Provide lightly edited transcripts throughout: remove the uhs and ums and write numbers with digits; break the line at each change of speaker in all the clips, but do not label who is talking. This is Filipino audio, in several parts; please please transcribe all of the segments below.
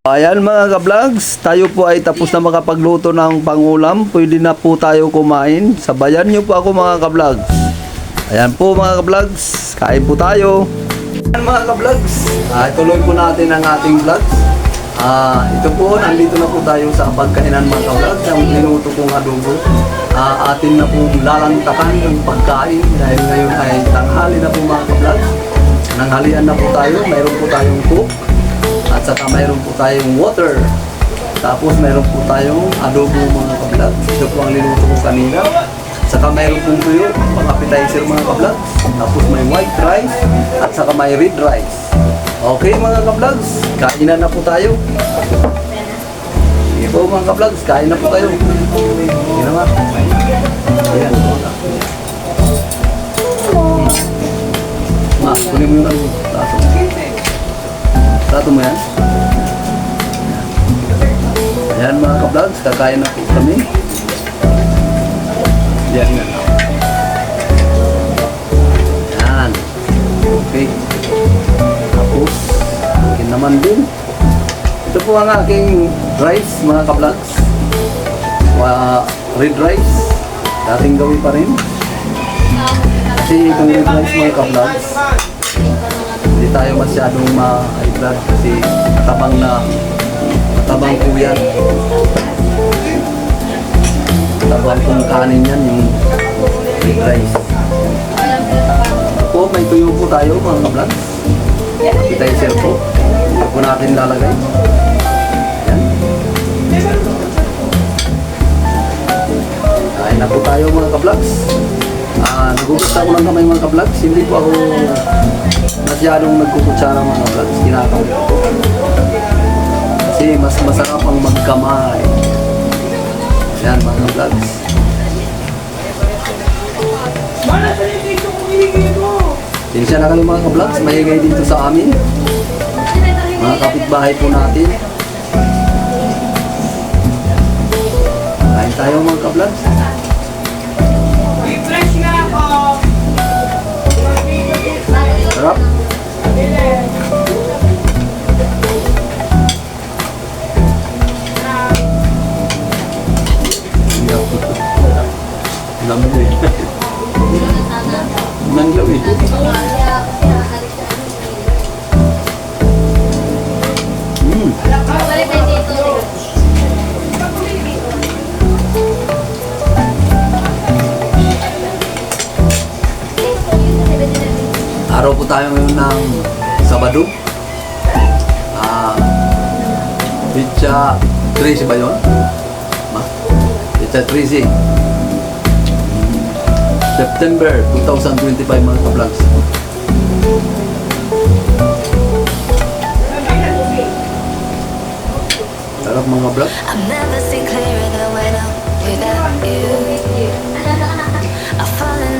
Ayan mga ka-vlogs, tayo po ay tapos na makapagluto ng pangulam. Pwede na po tayo kumain. Sabayan nyo po ako mga ka-vlogs. Ayan po mga ka-vlogs, kain po tayo. Ayan mga ka-vlogs, tuloy po natin ang ating vlogs. Ito po, nandito na po tayo sa pagkainan mga ka-vlogs. Ang linuto kong adobo. Atin na po lalantakan ng pagkain dahil ngayon ay tanghali na po mga ka-vlogs. Nanghalian na po tayo, mayroon po tayong cook. At saka mayroon po tayong water. Tapos mayroon po tayong adobo mga ka-vlog. Ito po ang linuto ko kanina. Saka mayroon pong tuyo, pang appetizer mga ka-vlog. Tapos may white rice at saka may red rice. Okay mga ka-vlogs, kainan na po tayo. Sige po mga ka-vlogs, kain na po tayo. Sige na nga. Ayan. Ma, kunin mo yung ano. Tato mo yan. Ayan mga ka-vlogs, kakain na po kami. Yan yan. Ayan. Okay. Tapos, akin naman din. Ito po ang aking rice mga ka-vlogs. Red rice. Dating gawin pa rin. Kasi itong red rice mga ka-vlogs, hindi tayo masyadong ma-high kasi matabang po yan. Matabang pong kanin yan, yung red rice. Po, may tuyo po tayo mga ka-vlogs. Appetizer po. Ito po natin lalagay. Yan. Kain na po tayo mga ka-vlogs. Nagugusto ko lang kamay mga ka-vlogs. Hindi po ako masyadong nagkukutsara mga vlogs, kinakawin ko. Kasi mas masarap ang magkamay. Ayan mga vlogs. Sinsya na kayo mga vlogs, mahigay dito sa amin. Mga kapitbahay po natin. Kain tayo mga vlogs.
Refresh nga ako!
Sarap. Namlo eh. Namlo eh. Araw po tayo ngayon ng Sabado. Pizza 13 ba yun? Pizza 13. September 2025 mga ka-vlogs. Sarap mga vlog.
I've never seen clearer than when I'm without you. I've fallen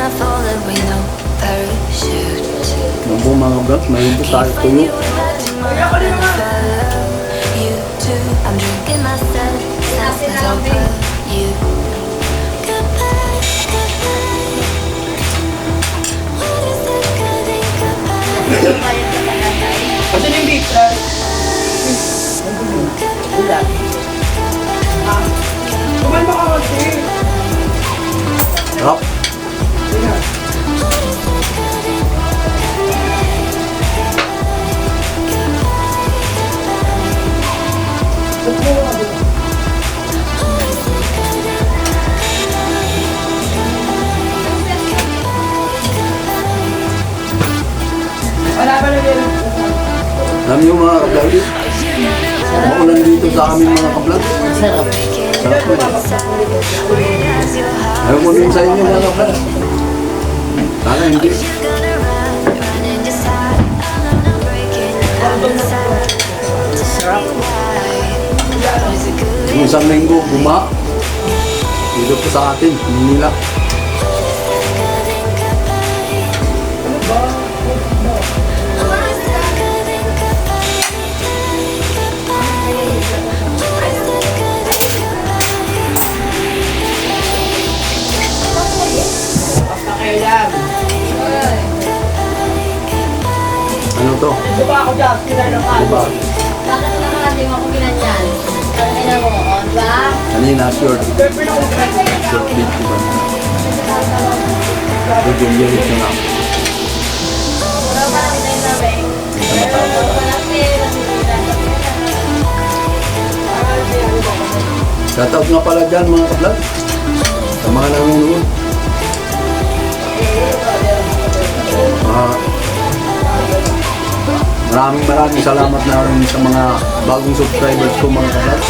with no parachute.
Yan po mga vlog, mayroon po tayo tuyo.
I'm drinking myself, something's over you. Goodbye, goodbye. What is this goodbye?
Kasi yung beef, ulat. Kumalma ka kasi.
Sarap.
Wala ba na din?
Alam niyo mga ka-vlog, maulan dito sa aming mga ka-vlog. Sarap. Sarap po eh. Ayaw ko din sa inyo mga ka-vlog. Sana hindi. Yung isang linggo, dito po sa atin, Manila.
Kailan?
Ano to?
Diba ako dyan? Kailan naman?
Diba?
Bakit naman
Hindi mo ako ginanyan. Kanina mo, o, diba?
Kanina, short video ba na? Video yun ito na.
Wala pa lang tayo sabi.
Shoutout nga pala dyan mga ka-vlog. Sa mga nanonood. Maraming salamat na rin sa mga bagong subscribers ko mga ka-vlog.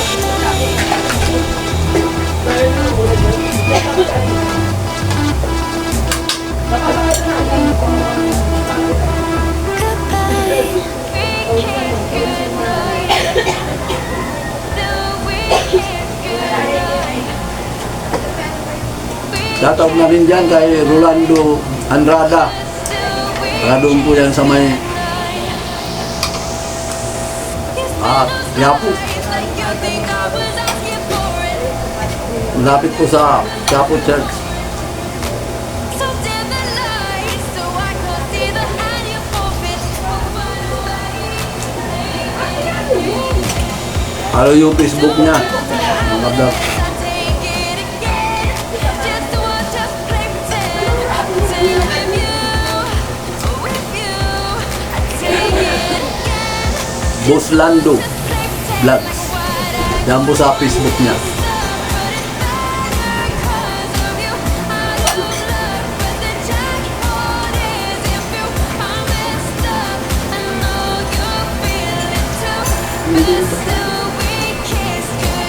Shoutout na rin dyan kay Rolando Andrada. Para doon po yan sa may Yapo. Malapit po sa Yapo Church. Follow yung Facebook niya. Mga vlog. Boss Lando Vlogs. Yan po sa Facebook niya.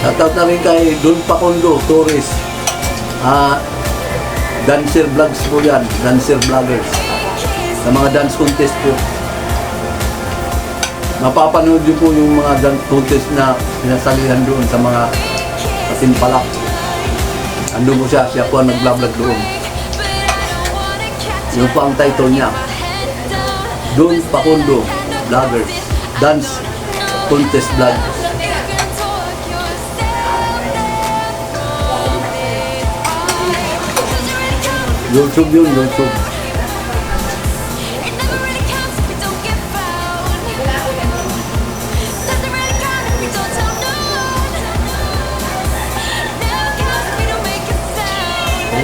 Shoutout na rin kay Don Pacondo Torres. Dancer vlogs po yan. Dancer vloggers. Sa mga dance contest po. Mapapanood nyo po yung mga dance contest na pinasalihan doon sa mga patimpalak. Ando po siya po ang nag-vlog doon. Yun po ang title niya. Don Pacondo Vloggers. Dance Contest Vloggers. YouTube yun, YouTube.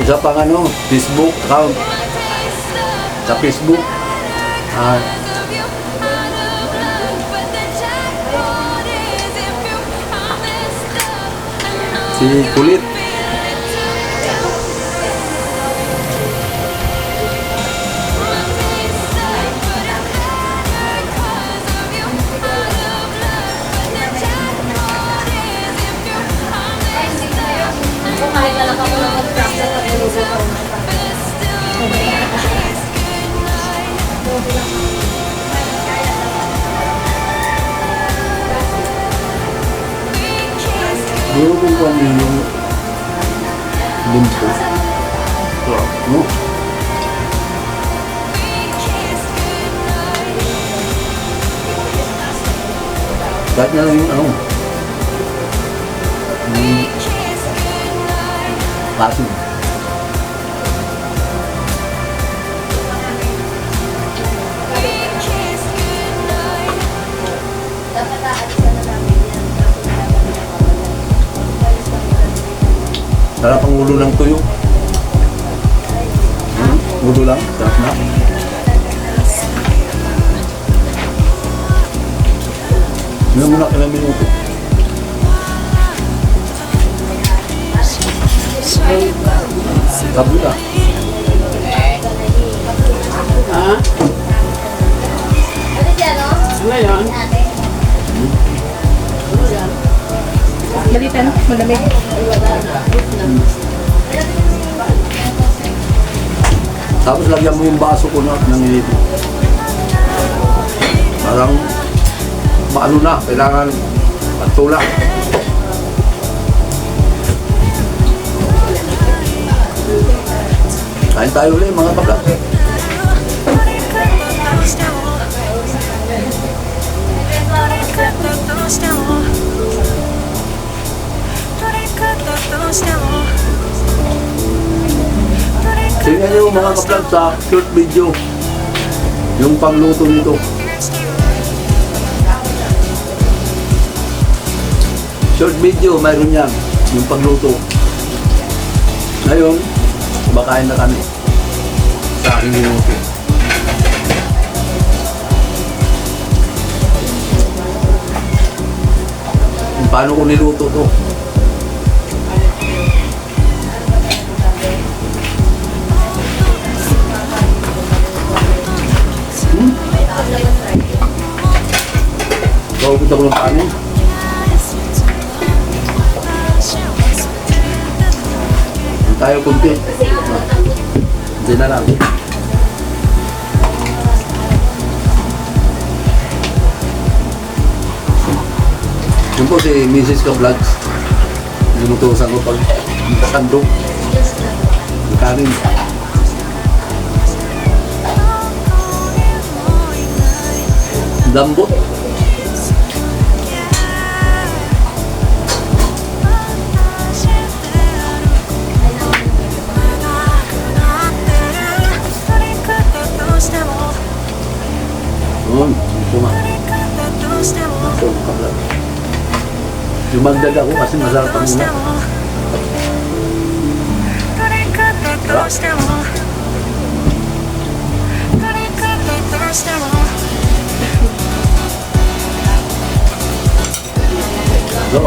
Isa pang Facebook account. Sa Facebook. Si Kulit.
Kumain na lang ako ng mag-practice at niluluto ko.
Dulu kung kung yung limpo. No? Kahit na lang yung pasig. Sarap ang ulo ng tuyo. Ulo lang, sarap na. Ilan mo na ilang minuto? Sabi ka.
Ha?
Ano siya, no?
Ngayon?
Ate.
Balitan, malamig.
Tapos lagyan mo yung baso ko na ng init. Parang maano na, kailangan patulak. Kain tayo ulit mga kabla. Tingnan nyo mga ka-vlog sa short video yung pangluto nito. Short video, mayroon yan. Yung pagluto. Ngayon, kumakain na kami. Sa aking niluto. Paano ko niluto to? Ikaw, kita ko ng kanin. Tayo kunti. Hindi na lang. Yun po si Mrs. Ka-Vlogs. Linutusan ko pag sandok. Ang kanin. Lambot. Yun. Ito nga. Ito, Ka-Vlog. Lumagdag ako kasi masarap ang muna. So,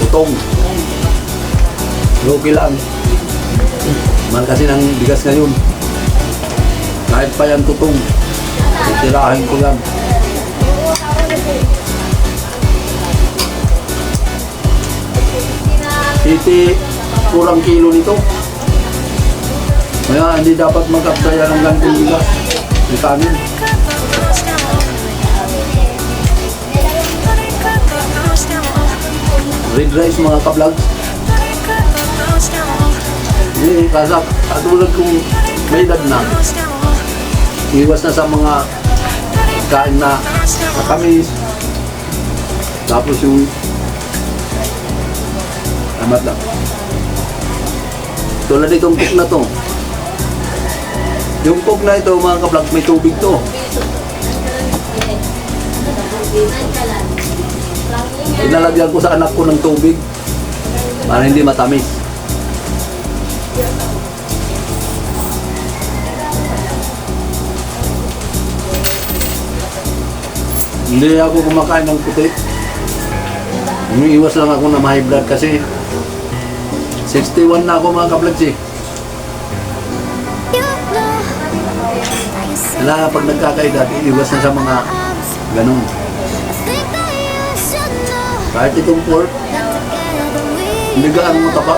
utong. Okay lang. Mahal kasi ng bigas ngayon. Kahit pa yan tutong. Titirahin ko yan. Kurang kilo nito. Kaya hindi dapat magkapdaya ng ganitong bigas. May kanin. Red rice mga ka-vlogs. Hindi, kasak. Katulad kong may edad na. Iwas na sa mga kain na matamis. Tapos yung amat lang. Tulad itong cook na to. Yung cook na ito mga ka-vlog, may tubig to. Inalagyan ko sa anak ko ng tubig para hindi matamis. Hindi ako kumakain ng puti. Umiiwas lang ako na ma-high blood kasi 61 na ako mga ka-vlogs eh. Kaya pag nagkakaedad, iiwas na sa mga ganun. Kahit itong pork, hindi gaano mo tapa.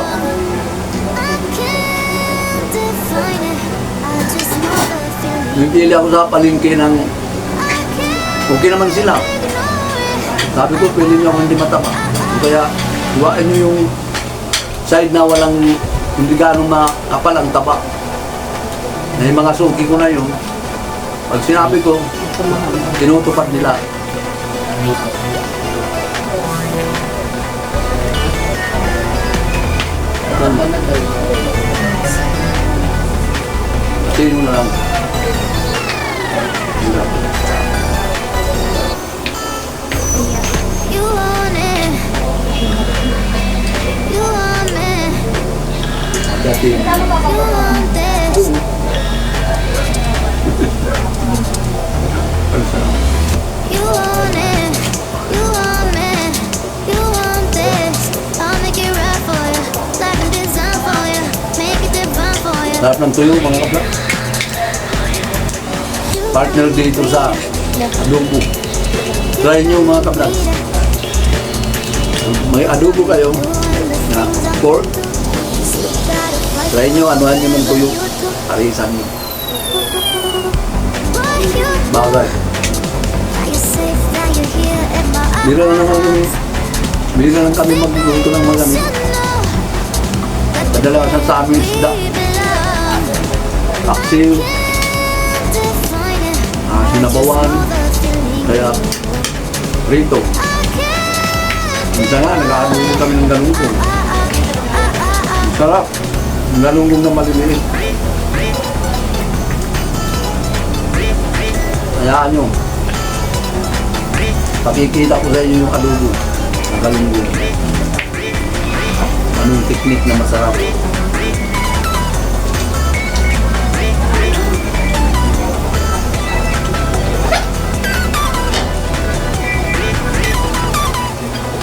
Nagpili ako sa palengke ng okay naman sila. Sabi ko, pili niyo ako hindi matapa. Kaya, huwain niyo yung side na walang hindi gaano makapal ang tapa. Na yung mga suki ko na yun, pag sinabi ko, tinutupad nila. Sino na lang.
You want it. You want me.
Dati,
You want this. You want it. You want me. You want this. I'll make it right for you. Like a design for you. Make it divine for you.
sarap ng tuyo mga ka-vlog. Partner dito sa adobo. Try nyo mga ka-vlog. May adobo kayo na pork. Try nyo, anuhan nyo ng tuyo. Harisan nyo. Bagay. Bira lang kami magluto ng malamig. Kadalasan sa amin isda. Aksiw. Sinabawan. Kaya rito. Minsan nga, nag-aalunin kami ng galunggong. Sarap. Ang galunggong na maliliit. Hayaan nyo. Pakikita ko sa inyo yung adobo ng galunggong. Anong teknik na masarap.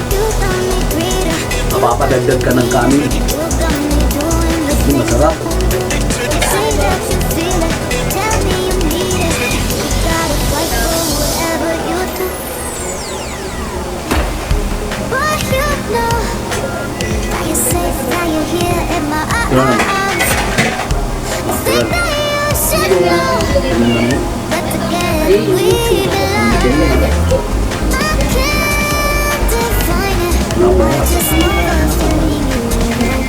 You got me greater.
Mapapadagdag ka ng kanin.
You got me doing the
Yung masarap.
Say that you feel it, tell me you need it. You gotta fight for whatever you do. But you know that you're safe, that you're here in my arms. Think that you should know that together we belong. I can't define it, I just know the feeling you know.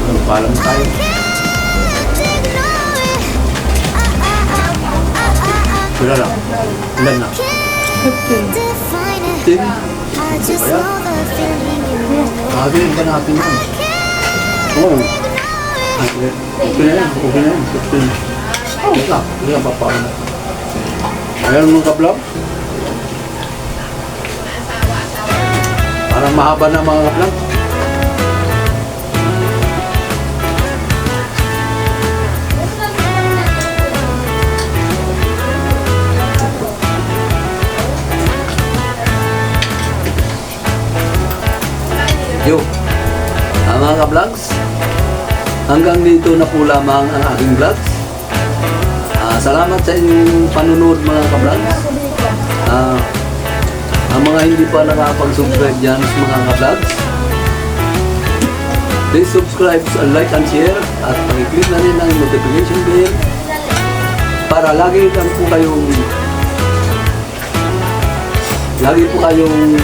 Ano palang tayo? Wala lang. Ilan na? Tin. Kagawin ka natin yan. Oo. Okay na yan. Okay na yan. Hindi ka papaano. Ayan mga ka-vlog. Parang mahaba na mga ka-vlog. Yo, mga ka-vlogs, hanggang dito na po lamang ang aking vlogs. Salamat sa inyong panunod mga ka-vlogs. Ang mga hindi pa nakapag-subscribe dyan sa mga ka-vlogs, please subscribe, like and share at pakiclick na rin ang notification bell para lagi po kayong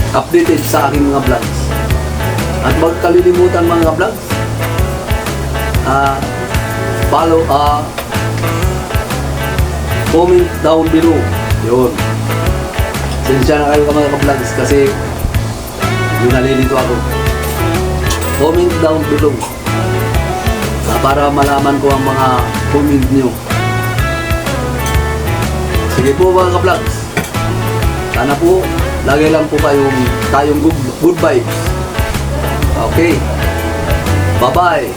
updated sa aking mga vlogs. At huwag kalilimutan mga vlogs, follow, comment down below. Yun. Sensya na kayo mga vlogs kasi yun nalilito ako. Comment down below para malaman ko ang mga comment nyo. Sige po mga vlogs, sana po lagi lang po tayong good vibes. Okay. Bye-bye.